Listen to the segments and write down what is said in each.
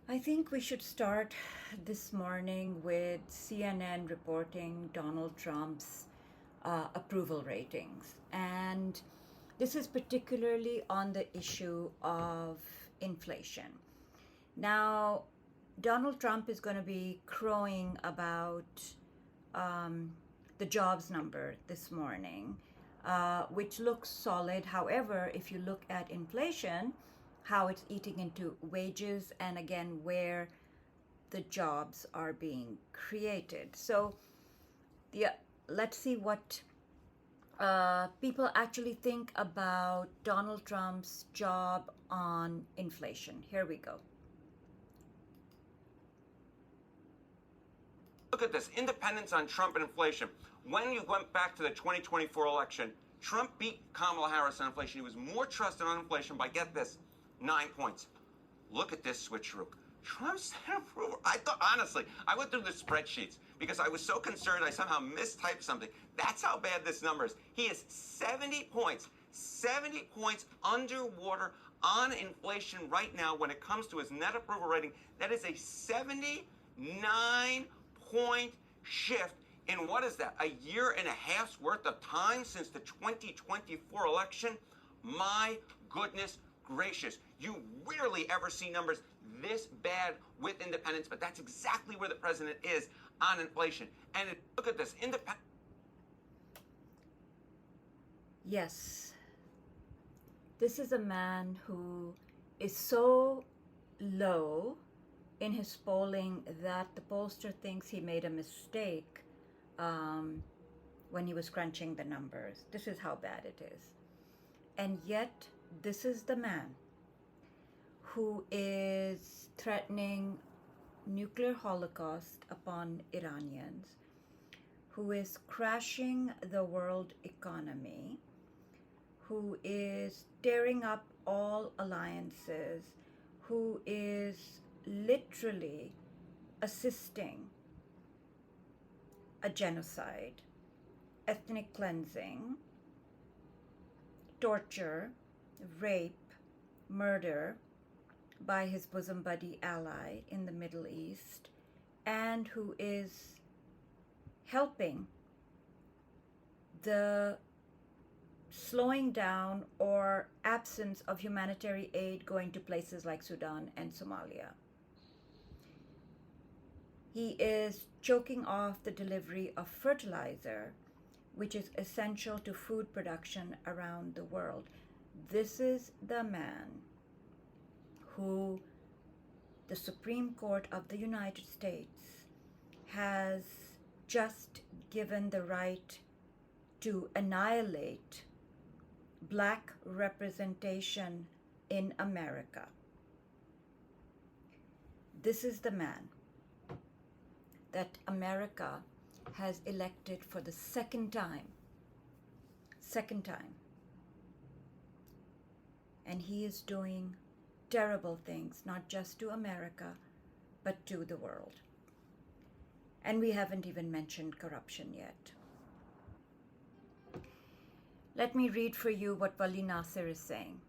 I think we should start this morning with CNN reporting Donald Trump's approval ratings. And this is particularly on the issue of inflation. Now, Donald Trump is going to be crowing about the jobs number this morning, which looks solid. However, if you look at inflation, how it's eating into wages, and again, where the jobs are being created. So, let's see what people actually think about Donald Trump's job on inflation. Here we go. Look at this, independence on Trump and inflation. When you went back to the 2024 election, Trump beat Kamala Harris on inflation. He was more trusted on inflation by, get this, 9 points. Look at this switcheroo. Trump's approval. I thought, honestly, I went through the spreadsheets because I was so concerned I somehow mistyped something. That's how bad this number is. He is 70 points underwater on inflation right now when it comes to his net approval rating. That is a 79-point shift in what is that, a year and a half's worth of time since the 2024 election? My goodness gracious. You rarely ever see numbers this bad with independence, but that's exactly where the president is on inflation. And look at this, Yes, this is a man who is so low in his polling that the pollster thinks he made a mistake when he was crunching the numbers. This is how bad it is. And yet, this is the man who is threatening nuclear holocaust upon Iranians, who is crashing the world economy, who is tearing up all alliances, who is literally assisting a genocide, ethnic cleansing, torture, rape, murder by his bosom buddy ally in the Middle East, and who is helping the slowing down or absence of humanitarian aid going to places like Sudan and Somalia. He is choking off the delivery of fertilizer, which is essential to food production around the world. This is the man who the Supreme Court of the United States has just given the right to annihilate black representation in America. This is the man that America has elected for the second time. And he is doing terrible things, not just to America, but to the world. And we haven't even mentioned corruption yet. Let me read for you what Wali Nasser is saying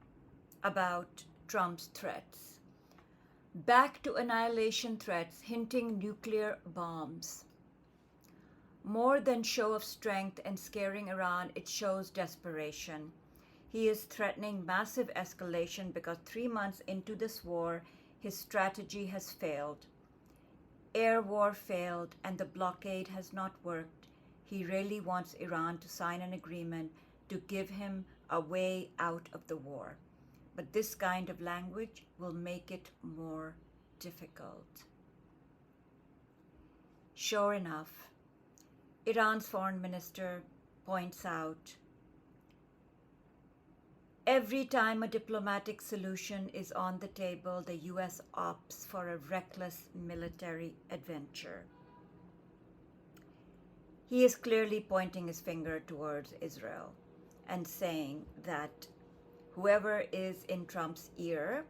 about Trump's threats. Back to annihilation threats, hinting nuclear bombs. More than show of strength and scaring Iran, it shows desperation. He is threatening massive escalation because 3 months into this war, his strategy has failed. Air war failed and the blockade has not worked. He really wants Iran to sign an agreement to give him a way out of the war. But this kind of language will make it more difficult. Sure enough, Iran's foreign minister points out, every time a diplomatic solution is on the table, the US opts for a reckless military adventure. He is clearly pointing his finger towards Israel and saying that whoever is in Trump's ear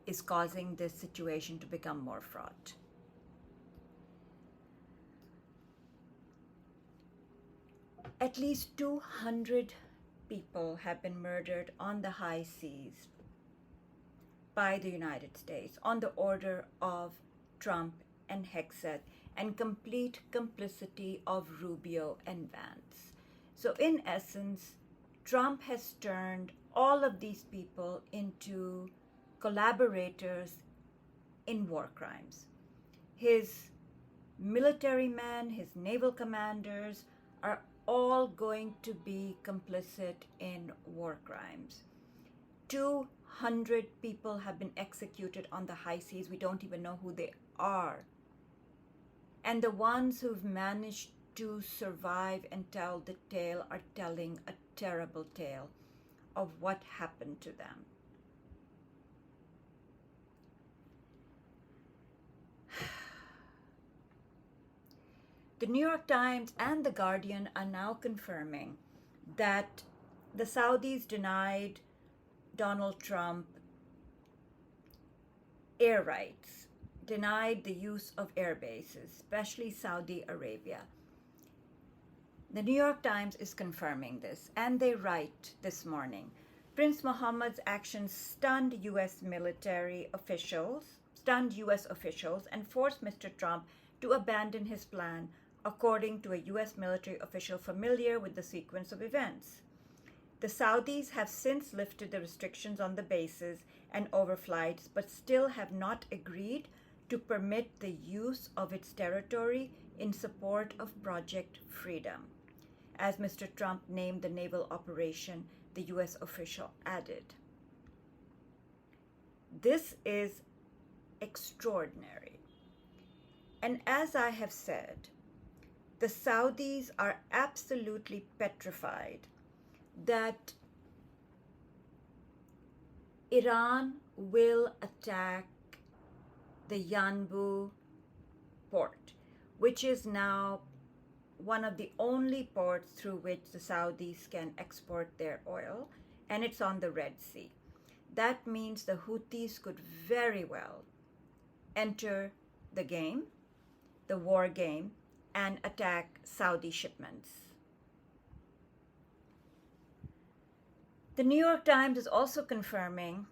is causing this situation to become more fraught. At least 200 people have been murdered on the high seas by the United States on the order of Trump and Hegseth, and complete complicity of Rubio and Vance. So in essence, Trump has turned all of these people into collaborators in war crimes. His military men, his naval commanders are all going to be complicit in war crimes. 200 people have been executed on the high seas. We don't even know who they are. And the ones who've managed to survive and tell the tale are telling a terrible tale of what happened to them. The New York Times and the Guardian are now confirming that the Saudis denied Donald Trump air rights, denied the use of air bases, especially Saudi Arabia. The New York Times is confirming this, and they write this morning, Prince Mohammed's actions stunned U.S. officials, and forced Mr. Trump to abandon his plan, according to a U.S. military official familiar with the sequence of events. The Saudis have since lifted the restrictions on the bases and overflights, but still have not agreed to permit the use of its territory in support of Project Freedom. As Mr. Trump named the naval operation, the U.S. official added. This is extraordinary. And as I have said, the Saudis are absolutely petrified that Iran will attack the Yanbu port, which is now one of the only ports through which the Saudis can export their oil, and it's on the Red Sea. That means the Houthis could very well enter the game, the war game, and attack Saudi shipments. The New York Times is also confirming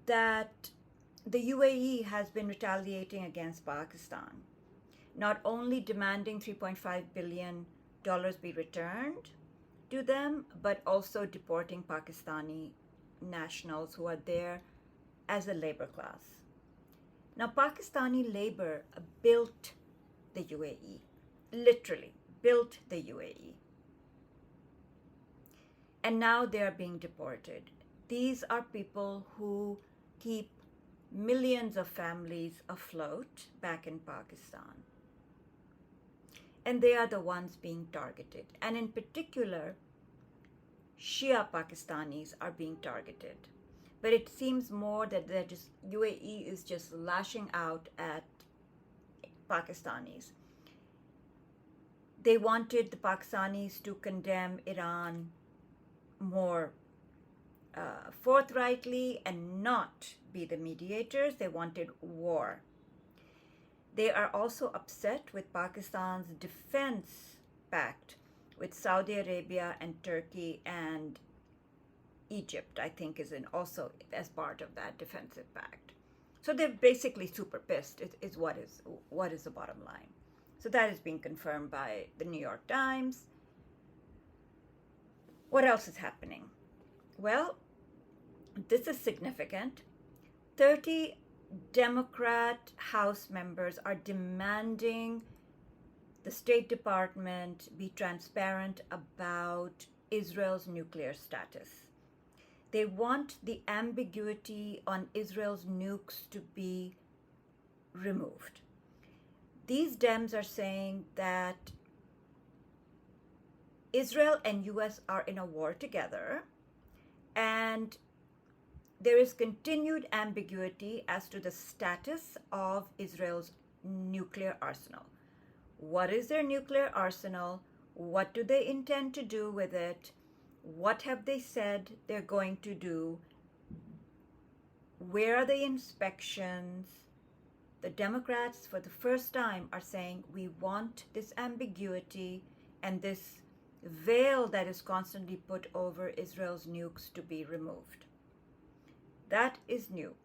that the UAE has been retaliating against Pakistan, not only demanding $3.5 billion be returned to them, but also deporting Pakistani nationals who are there as a labor class. Now, Pakistani labor built the UAE, literally built the UAE. And now they are being deported. These are people who keep millions of families afloat back in Pakistan. And they are the ones being targeted. And in particular, Shia Pakistanis are being targeted. But it seems more that UAE is just lashing out at Pakistanis. They wanted the Pakistanis to condemn Iran more forthrightly and not be the mediators. They wanted war. They are also upset with Pakistan's defense pact with Saudi Arabia and Turkey and Egypt, I think, is also as part of that defensive pact. So they're basically super pissed, is what is the bottom line. So that is being confirmed by the New York Times. What else is happening? Well, this is significant. 30 Democrat House members are demanding the State Department be transparent about Israel's nuclear status. They want the ambiguity on Israel's nukes to be removed. These Dems are saying that Israel and US are in a war together, and there is continued ambiguity as to the status of Israel's nuclear arsenal. What is their nuclear arsenal? What do they intend to do with it? What have they said they're going to do? Where are the inspections? The Democrats, for the first time, are saying we want this ambiguity and this veil that is constantly put over Israel's nukes to be removed. That is new.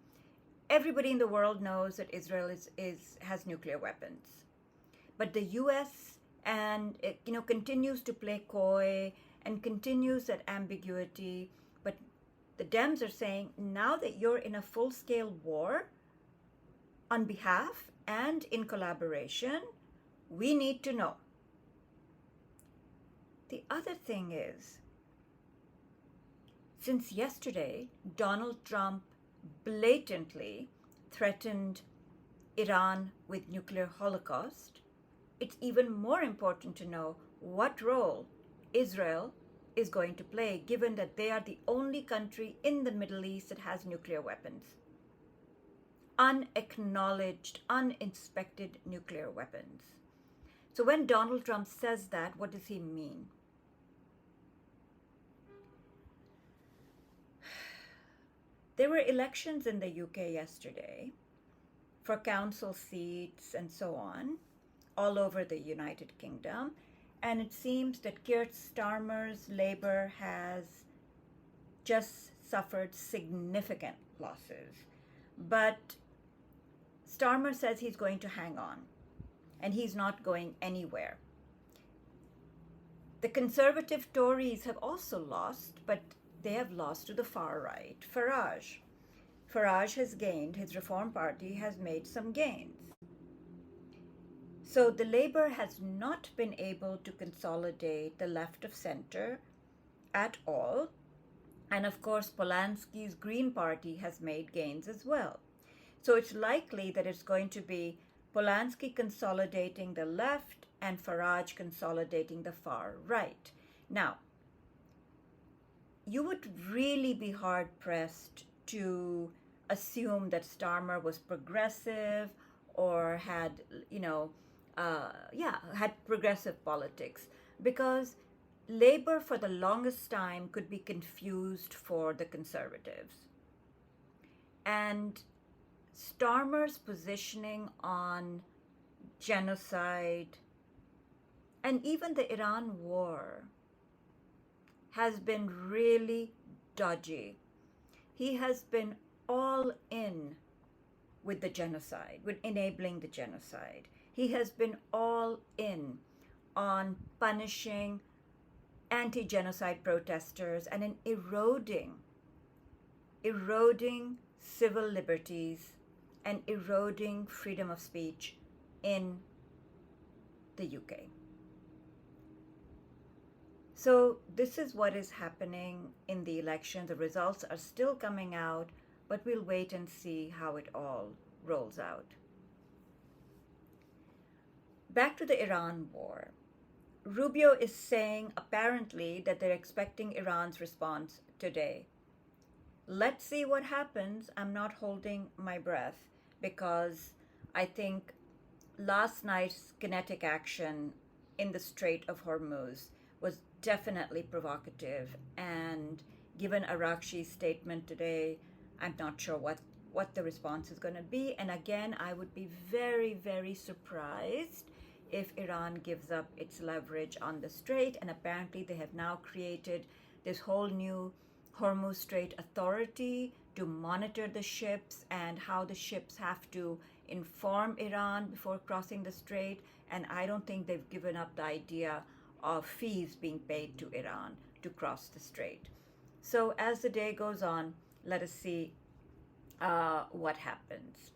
everybody in the world knows that Israel has nuclear weapons. But the US and it, continues to play coy and continues that ambiguity. But the Dems are saying, now that you're in a full-scale war on behalf and in collaboration, we need to know. The other thing is, since yesterday, Donald Trump blatantly threatened Iran with nuclear holocaust, it's even more important to know what role Israel is going to play, given that they are the only country in the Middle East that has nuclear weapons. Unacknowledged, uninspected nuclear weapons. So when Donald Trump says that, what does he mean? There were elections in the UK yesterday for council seats and so on, all over the United Kingdom. And it seems that Keir Starmer's Labor has just suffered significant losses. But Starmer says he's going to hang on, and he's not going anywhere. The Conservative Tories have also lost, but they have lost to the far right. Farage has gained, his Reform Party has made some gains. So the Labour has not been able to consolidate the left of centre at all. And of course, Polanski's Green Party has made gains as well. So it's likely that it's going to be Polanski consolidating the left and Farage consolidating the far right. Now, you would really be hard-pressed to assume that Starmer was progressive or had, had progressive politics, because Labour for the longest time could be confused for the Conservatives. And Starmer's positioning on genocide and even the Iran war has been really dodgy. He has been all in with the genocide, with enabling the genocide. He has been all in on punishing anti-genocide protesters and in eroding civil liberties and eroding freedom of speech in the UK. So this is what is happening in the election. The results are still coming out, but we'll wait and see how it all rolls out. Back to the Iran war. Rubio is saying apparently that they're expecting Iran's response today. Let's see what happens. I'm not holding my breath, because I think last night's kinetic action in the Strait of Hormuz was definitely provocative, and given Araghchi's statement today, I'm not sure what the response is going to be. And again, I would be very, very surprised if Iran gives up its leverage on the Strait. And apparently they have now created this whole new Hormuz Strait Authority to monitor the ships and how the ships have to inform Iran before crossing the strait. And I don't think they've given up the idea of fees being paid to Iran to cross the strait. So as the day goes on, let us see what happens.